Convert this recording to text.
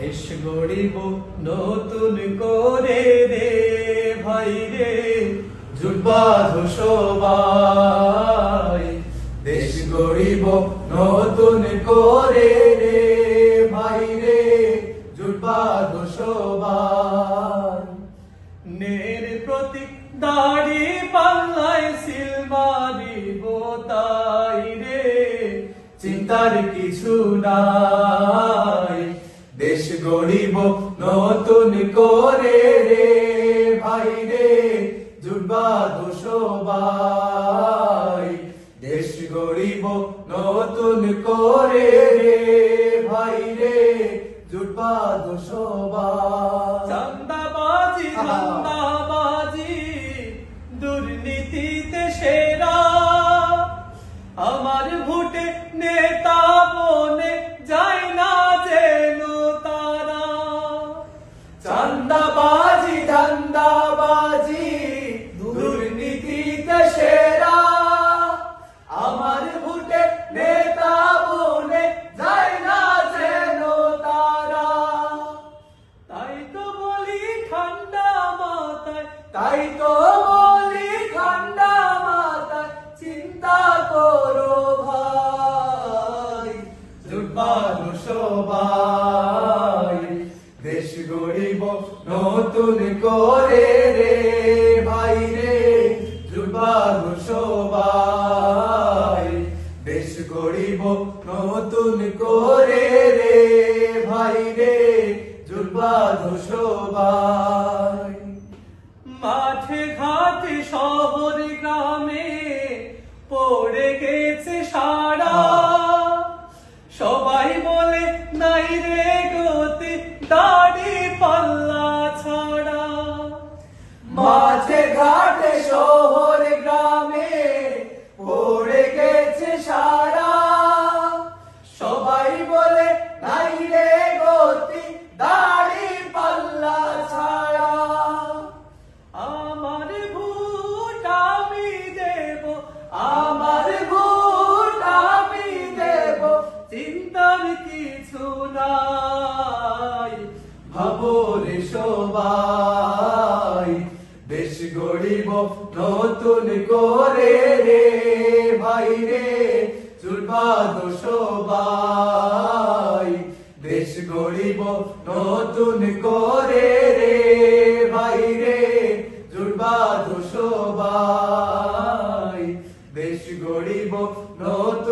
দেশ গড়িব নতুন করে রে ভাই রে, জোট বাঁধো সবাই। দেশ গড়িব নতুন করে রে ভাই রে, জোট বাঁধো সবাই। নের প্রতীক দাড়ি পাল্লায় সিল মারিব তাই রে, চিন্তার কিছু নাই। দেশ গড়িব নতুন করে রে ভাই রে, জোট বাঁধো সবাই। দেশ গড়িব নতুন করে রে ভাই রে, জোট বাঁধো সবাই। চাঁদাবাজি ধান্দাবাজি দুর্নীতিতে সেরা, আমার ভোটে নেতা বনে যায় না যেন তারা। চাঁদাবাজি ধান্দাবাজি দুর্নীতিতে সেরা, আমার ভোটে নেতা বনে যায় না যেন তারা। তাই তো বলি ঠান্ডা মাথায়, তাই তো বলি ঠান্ডা মাথায়, চিন্তা করো ভাই। জোট বাঁধো সবাই, দেশ গড়িব নতুন করে রে ভাই রে, জোট বাঁধো সবাই। দেশ গড়িব নতুন করে রে ভাই রে, জোট বাঁধো সবাই। মাঠে ঘাটে শহর গ্রামে পড়ে গেছে সারা, সবাই বলে নাই রে গতি দাড়ি পাল্লা ছাড়া। মাঠে ঘাটে শহর গ্রামে পড়ে গেছে সারা, সবাই বলে নাই রে গতি দাড়ি পাল্লা ছাড়া। আমার ভোট আমি দেব, আমার ভোট আমি দেব, চিন্তার কিছু নাই। ভাবো রে সবাই, দেশ গড়িব নতুন করে রে ভাই রে, জোট বাঁধো সবাই। দেশ গড়িব নতুন করে রে ভাই রে, জোট বাঁধো সবাই। দেশ গড়িব নতুন